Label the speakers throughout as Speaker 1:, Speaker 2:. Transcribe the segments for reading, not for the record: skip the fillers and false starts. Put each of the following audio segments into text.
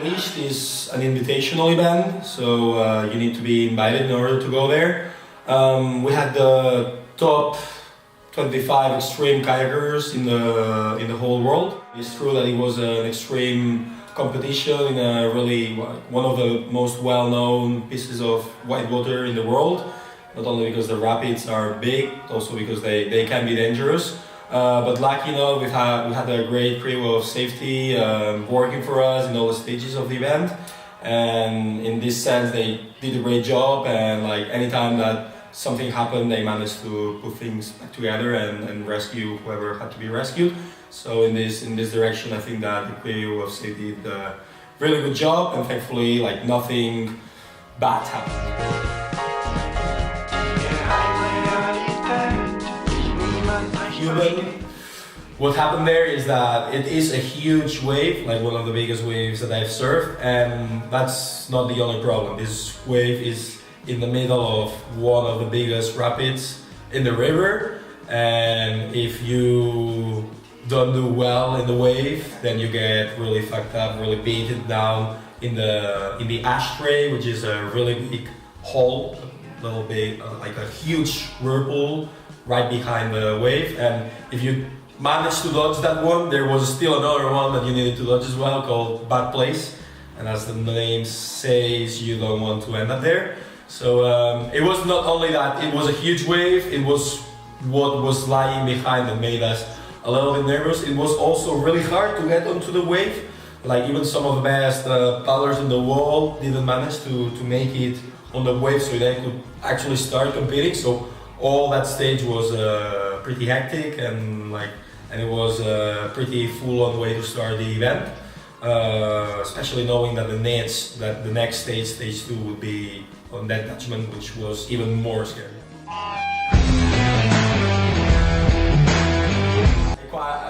Speaker 1: East is an invitational event, so you need to be invited in order to go there. We had the top 25 extreme kayakers in the whole world. It's true that it was an extreme competition in a really one of the most well-known pieces of whitewater in the world. Not only because the rapids are big, also because they can be dangerous. But lucky enough, we had a great crew of safety working for us in all the stages of the event, and in this sense they did a great job. And like anytime that something happened, they managed to put things back together and rescue whoever had to be rescued. So in this direction, I think that the crew of safety did a really good job, and thankfully like nothing bad happened. What happened there is that it is a huge wave, like one of the biggest waves that I've surfed, and that's not the only problem. This wave is in the middle of one of the biggest rapids in the river, and if you don't do well in the wave, then you get really fucked up, really beaten down in the ashtray, which is a really big hole, little bit like a huge whirlpool right behind the wave. And if you managed to dodge that one, there was still another one that you needed to dodge as well, called Bad Place, and as the name says, you don't want to end up there. So it was not only that it was a huge wave, it was what was lying behind that made us a little bit nervous. It was also really hard to get onto the wave. Like even some of the best paddlers in the world didn't manage to make it on the wave so they could actually start competing. So all that stage was pretty hectic, and it was a pretty full-on way to start the event. Especially knowing that the next stage 2, would be on that attachment, which was even more scary.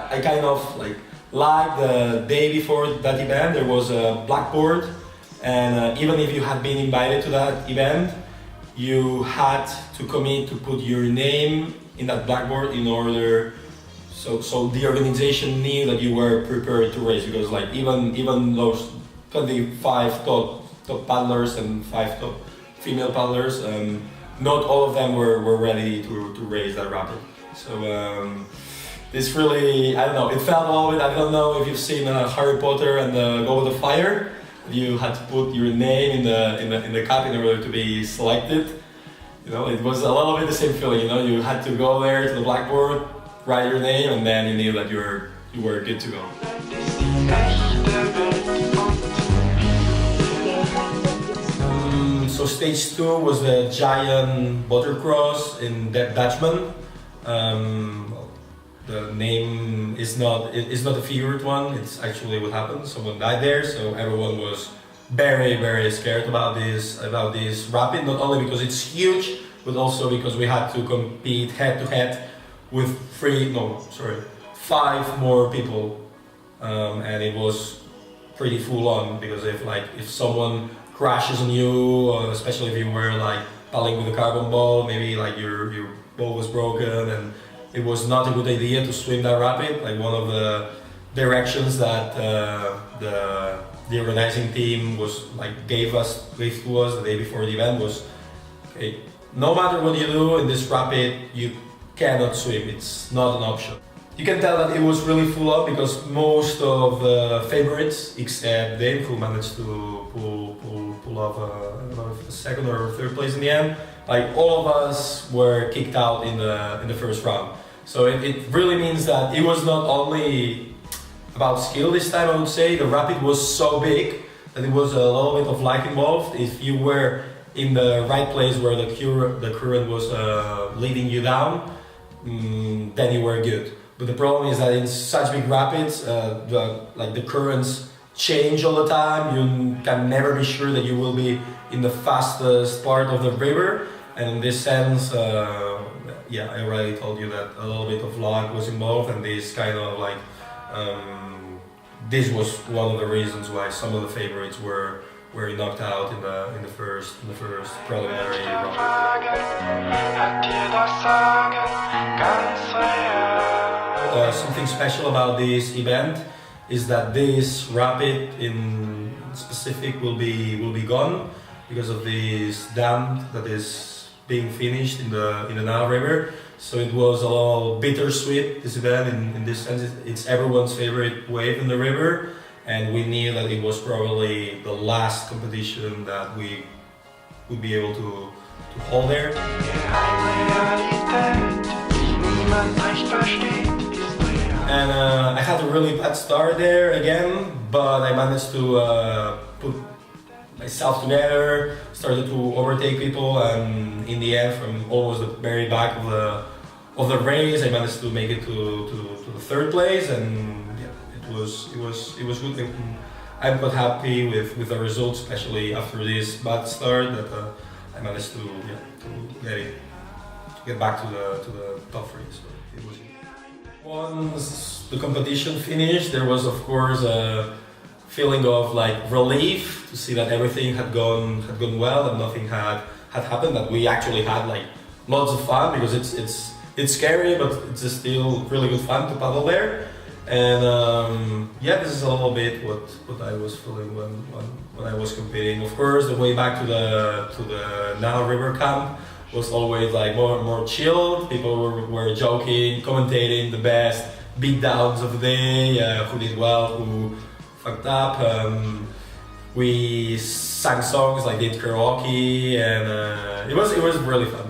Speaker 1: I kind of like the day before that event, there was a blackboard, and even if you had been invited to that event, you had to commit to put your name in that blackboard in order, so the organization knew that you were prepared to race, because like even those 25 top paddlers and 5 top female paddlers, not all of them were ready to race that rapid. So this really, I don't know, it felt a little bit, I don't know if you've seen Harry Potter and the Goblet of Fire. You had to put your name in the cup in order to be selected. You know, it was a little bit the same feeling. You know, you had to go there to the blackboard, write your name, and then you knew that you were good to go. So stage 2 was the giant watercross in Dutchman. The name is not a figured one. It's actually what happened. Someone died there, so everyone was very, very scared about this rapid. Not only because it's huge, but also because we had to compete head to head with 5 more people, and it was pretty full on, because if someone crashes on you, especially if you were paddling with a carbon ball, maybe your ball was broken, and it was not a good idea to swim that rapid. Like one of the directions that the organizing team gave to us the day before the event was, okay, no matter what you do in this rapid, you cannot swim. It's not an option. You can tell that it was really full on, because most of the favorites, except Dave, who managed to pull off a second or third place in the end, all of us were kicked out in the first round. So it really means that it was not only about skill this time. I would say the rapid was so big that it was a little bit of luck involved. If you were in the right place where the current was leading you down, then you were good. But the problem is that in such big rapids, the currents change all the time. You can never be sure that you will be in the fastest part of the river. And in this sense, I already told you that a little bit of luck was involved, and this kind of this was one of the reasons why some of the favorites were knocked out in the first preliminary round. Something special about this event is that this rapid in specific will be gone because of this dam that is being finished in the Nile River. So it was a little bittersweet, this event, in this sense. It's everyone's favorite wave in the river, and we knew that it was probably the last competition that we would be able to hold there. And I had a really bad start there again, but I managed to put myself together, started to overtake people, and in the end, from almost the very back of the race, I managed to make it to the third place, and yeah, it was good. I'm quite happy with the results, especially after this bad start, that I managed to get back to the top three. So it was good. Once the competition finished, there was of course a feeling of like relief to see that everything had gone well and nothing had happened. That we actually had like lots of fun, because it's scary, but it's still really good fun to paddle there. And yeah, this is a little bit what I was feeling when I was competing. Of course, the way back to the Nile River camp was always like more chilled. People were joking, commentating the best beatdowns of the day, who did well, who fucked up. We sang songs, like did karaoke, and it was really fun.